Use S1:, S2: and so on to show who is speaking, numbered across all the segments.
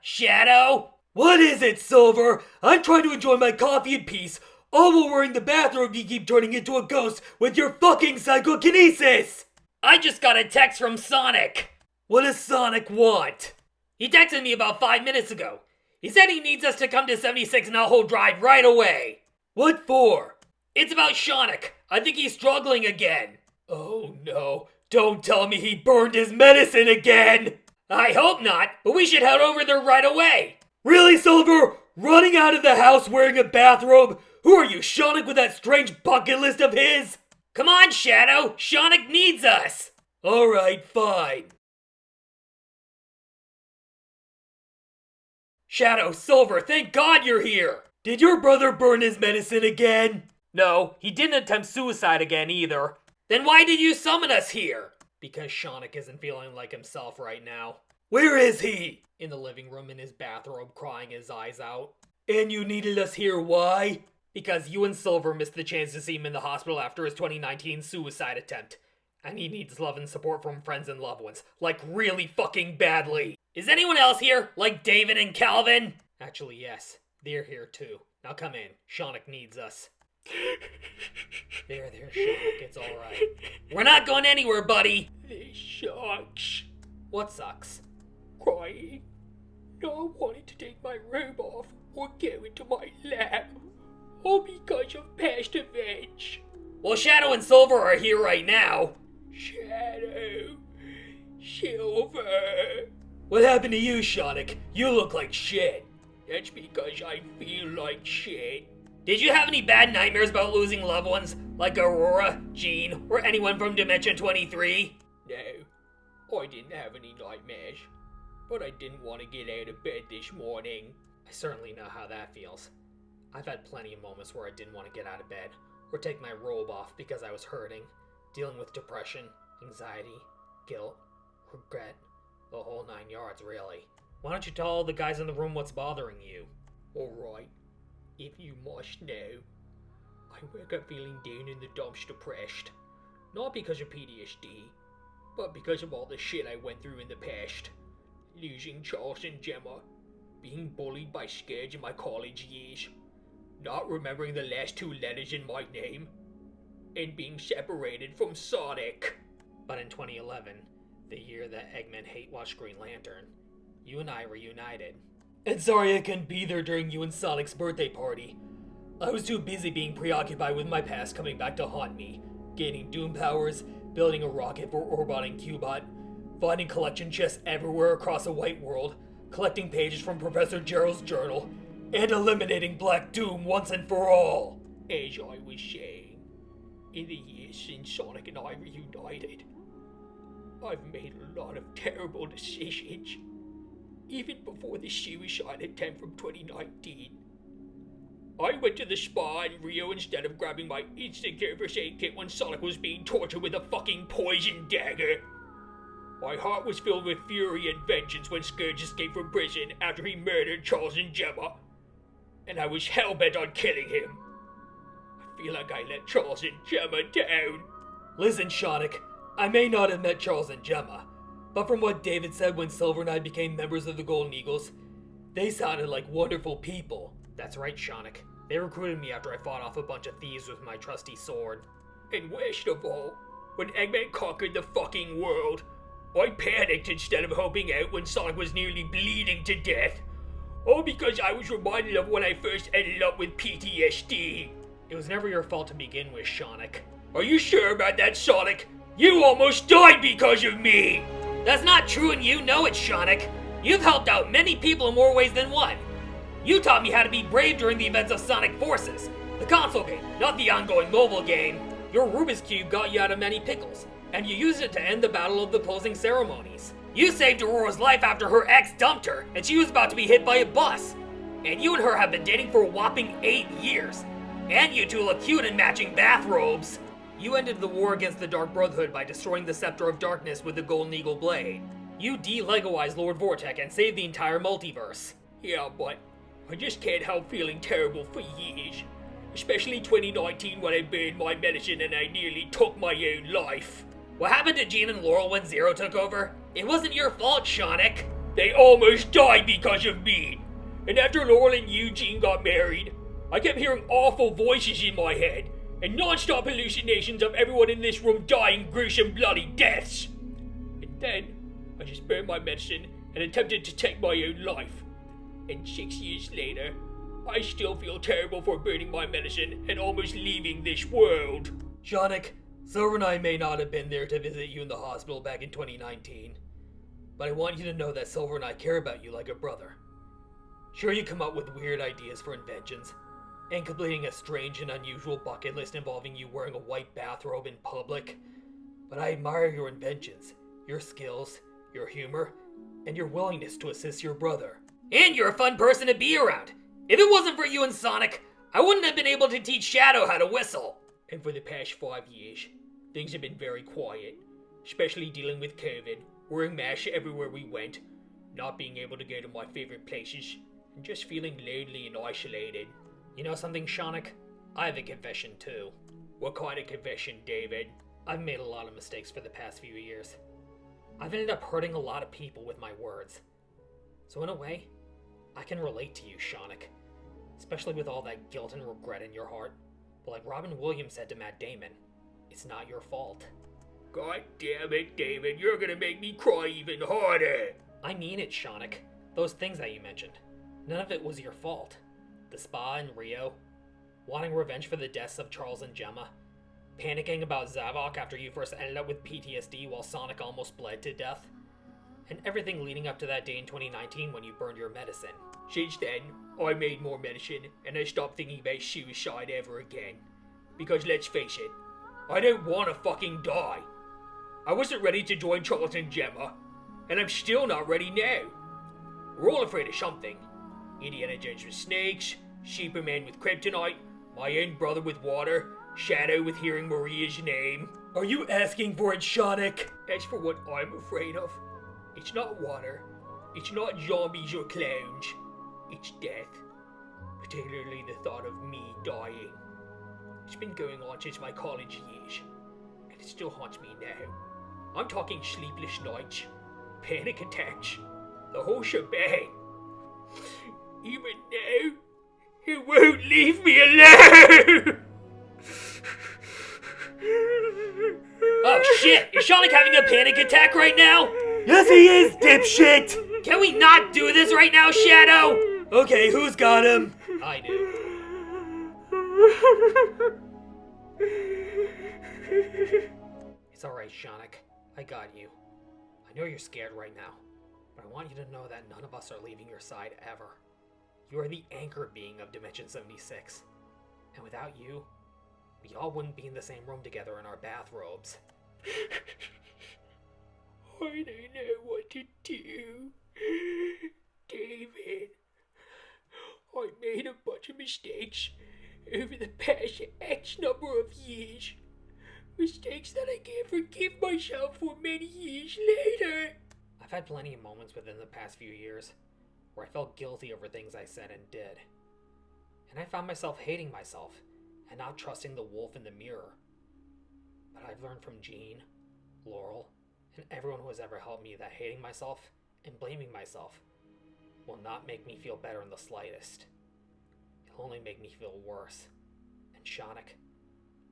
S1: Shadow? What is it, Silver? I'm trying to enjoy my coffee in peace, all while we're in the bathroom you keep turning into a ghost with your fucking psychokinesis! I just got a text from Sonic. What does Sonic want? He texted me about 5 minutes ago. He said he needs us to come to 76 Nalho Drive right away. What for? It's about Seanic. I think he's struggling again. Oh no, don't tell me he burned his medicine again! I hope not, but we should head over there right away. Really, Silver? Running out of the house wearing a bathrobe? Who are you, Seanic, with that strange bucket list of his? Come on, Shadow! Seanic needs us! Alright, fine. Shadow, Silver, thank God you're here! Did your brother burn his medicine again? No, he didn't attempt suicide again either. Then why did you summon us here? Because Seanic isn't feeling like himself right now. Where is he? In the living room in his bathrobe, crying his eyes out. And you needed us here, why? Because you and Silver missed the chance to see him in the hospital after his 2019 suicide attempt. And he needs love and support from friends and loved ones. Like really fucking badly. Is anyone else here? Like David and Calvin? Actually, yes. They're here too. Now come in. Seanic needs us. There, Seanic. It's alright. We're not going anywhere, buddy.
S2: This sucks.
S1: What sucks?
S2: Crying. Not wanting to take my robe off or go into my lab. All because of past events.
S1: Well, Shadow and Silver are here right now.
S2: Shadow. Silver.
S1: What happened to you, Seanic? You look like shit.
S2: That's because I feel like shit.
S1: Did you have any bad nightmares about losing loved ones? Like Aurora, Jean, or anyone from Dimension 23?
S2: No, I didn't have any nightmares. But I didn't want to get out of bed this morning.
S1: I certainly know how that feels. I've had plenty of moments where I didn't want to get out of bed, or take my robe off because I was hurting, dealing with depression, anxiety, guilt, regret, the whole 9 yards, really. Why don't you tell all the guys in the room what's bothering you?
S2: Alright, if you must know, I wake up feeling down in the dumps depressed. Not because of PTSD, but because of all the shit I went through in the past. Losing Charles and Gemma, being bullied by Scourge in my college years, not remembering the last 2 letters in my name, and being separated from Sonic.
S1: But in 2011, the year that Eggman hate-watched Green Lantern, you and I were united. And sorry I couldn't be there during you and Sonic's birthday party. I was too busy being preoccupied with my past coming back to haunt me, gaining Doom powers, building a rocket for Orbot and Cubot, finding collection chests everywhere across the white world, collecting pages from Professor Gerald's journal, and eliminating Black Doom once and for all.
S2: As I was saying, in the years since Sonic and I reunited, I've made a lot of terrible decisions. Even before the suicide attempt from 2019. I went to the spa in Rio instead of grabbing my instant care first aid kit when Sonic was being tortured with a fucking poison dagger. My heart was filled with fury and vengeance when Scourge escaped from prison after he murdered Charles and Gemma. And I was hell-bent on killing him. I feel like I let Charles and Gemma down.
S1: Listen, Seanic, I may not have met Charles and Gemma, but from what David said when Silver and I became members of the Golden Eagles, they sounded like wonderful people. That's right, Seanic. They recruited me after I fought off a bunch of thieves with my trusty sword.
S2: And worst of all, when Eggman conquered the fucking world, I panicked instead of helping out when Sonic was nearly bleeding to death. All because I was reminded of when I first ended up with PTSD.
S1: It was never your fault to begin with, Seanic.
S2: Are you sure about that, Sonic? You almost died because of me!
S1: That's not true and you know it, Seanic. You've helped out many people in more ways than one. You taught me how to be brave during the events of Sonic Forces, the console game, not the ongoing mobile game. Your Rubik's Cube got you out of many pickles, and you used it to end the Battle of the Closing Ceremonies. You saved Aurora's life after her ex dumped her, and she was about to be hit by a bus. And you and her have been dating for a whopping 8 years. And you two look cute in matching bathrobes. You ended the war against the Dark Brotherhood by destroying the Scepter of Darkness with the Golden Eagle Blade. You de-Legoized Lord Vortek and saved the entire multiverse.
S2: Yeah, but I just can't help feeling terrible for years. Especially 2019 when I burned my medicine and I nearly took my own life.
S1: What happened to Jean and Laurel when Zero took over? It wasn't your fault, Seanic.
S2: They almost died because of me. And after Laurel and Eugene got married, I kept hearing awful voices in my head and non-stop hallucinations of everyone in this room dying gruesome bloody deaths. And then I just burned my medicine and attempted to take my own life. And 6 years later, I still feel terrible for burning my medicine and almost leaving this world.
S1: Seanic, Silver and I may not have been there to visit you in the hospital back in 2019, but I want you to know that Silver and I care about you like a brother. Sure, you come up with weird ideas for inventions, and completing a strange and unusual bucket list involving you wearing a white bathrobe in public, but I admire your inventions, your skills, your humor, and your willingness to assist your brother. And you're a fun person to be around. If it wasn't for you and Sonic, I wouldn't have been able to teach Shadow how to whistle.
S2: And for the past 5 years, things have been very quiet, especially dealing with COVID, wearing masks everywhere we went, not being able to go to my favorite places, and just feeling lonely and isolated.
S1: You know something, Seanic? I have a confession too.
S2: What kind of confession, David?
S1: I've made a lot of mistakes for the past few years. I've ended up hurting a lot of people with my words. So in a way, I can relate to you, Seanic. Especially with all that guilt and regret in your heart. But like Robin Williams said to Matt Damon, it's not your fault.
S2: God damn it, David, you're gonna make me cry even harder.
S1: I mean it, Seanic. Those things that you mentioned, none of it was your fault. The spa in Rio, wanting revenge for the deaths of Charles and Gemma, panicking about Zavok after you first ended up with PTSD while Sonic almost bled to death, and everything leading up to that day in 2019 when you burned your medicine.
S2: Since then, I made more medicine and I stopped thinking about suicide ever again. Because let's face it, I don't want to fucking die. I wasn't ready to join Charles and Gemma, and I'm still not ready now. We're all afraid of something. Indiana Jones with snakes, Superman with kryptonite, my own brother with water, Shadow with hearing Maria's name.
S1: Are you asking for it, Seanic?
S2: As for what I'm afraid of, it's not water, it's not zombies or clowns, it's death. Particularly the thought of me dying. It's been going on since my college years, and it still haunts me now. I'm talking sleepless nights, panic attacks, the whole shebang. Even now, it won't leave me alone!
S1: Oh shit! Is Seanic having a panic attack right now?
S3: Yes, he is, dipshit!
S1: Can we not do this right now, Shadow?
S3: Okay, who's got him?
S1: I do. It's alright, Seanic. I got you. I know you're scared right now, but I want you to know that none of us are leaving your side ever. You are the anchor being of Dimension 76. And without you, we all wouldn't be in the same room together in our bathrobes.
S2: I don't know what to do. David, I made a bunch of mistakes over the past X number of years. Mistakes that I can't forgive myself for many years later.
S1: I've had plenty of moments within the past few years where I felt guilty over things I said and did. And I found myself hating myself and not trusting the wolf in the mirror. But I've learned from Jean, Laurel, and everyone who has ever helped me that hating myself and blaming myself will not make me feel better in the slightest. It'll only make me feel worse. And Seanic,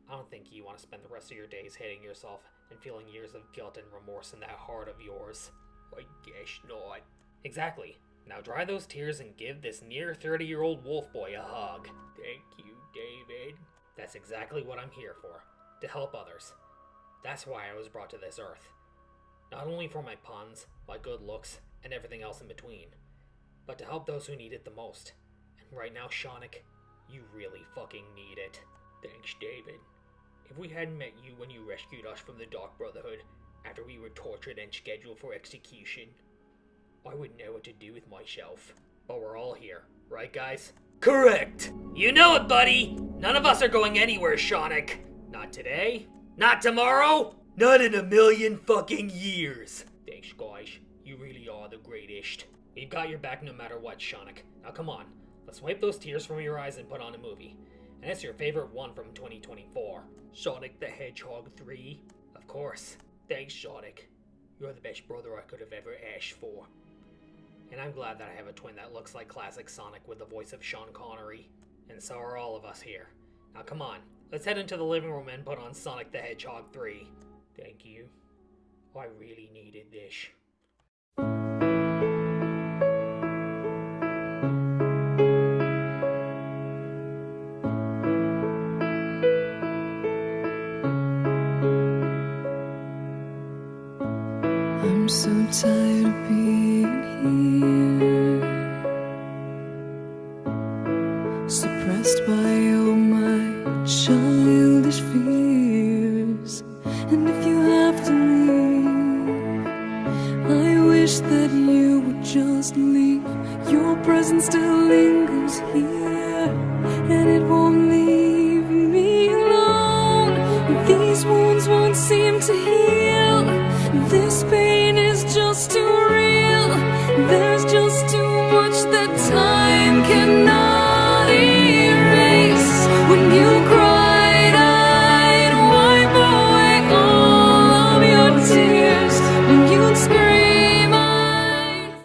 S1: I don't think you want to spend the rest of your days hating yourself and feeling years of guilt and remorse in that heart of yours.
S2: I guess not.
S1: Exactly. Now dry those tears and give this near 30-year-old wolf boy a hug.
S2: Thank you, David.
S1: That's exactly what I'm here for. To help others. That's why I was brought to this earth. Not only for my puns, my good looks, and everything else in between, but to help those who need it the most. And right now, Seanic, you really fucking need it.
S2: Thanks, David. If we hadn't met you when you rescued us from the Dark Brotherhood after we were tortured and scheduled for execution, I wouldn't know what to do with myself.
S1: But we're all here, right guys?
S3: Correct!
S1: You know it, buddy! None of us are going anywhere, Seanic. Not today. Not tomorrow.
S3: Not in a million fucking years.
S2: Thanks, guys. You really are the greatest.
S1: We've got your back no matter what, Seanic. Now come on, let's wipe those tears from your eyes and put on a movie. And it's your favorite one from 2024.
S2: Sonic the Hedgehog 3?
S1: Of course.
S2: Thanks, Sonic. You're the best brother I could have ever asked for.
S1: And I'm glad that I have a twin that looks like classic Sonic with the voice of Sean Connery. And so are all of us here. Now come on, let's head into the living room and put on Sonic the Hedgehog 3.
S2: Thank you. I really needed this.
S4: I'm so tired of being here, suppressed by all my childish fears. And if you have to leave, I wish that you would just leave. Your presence still lingers here, and it won't leave me alone. These wounds won't seem to heal. This pain is just too real. There's just too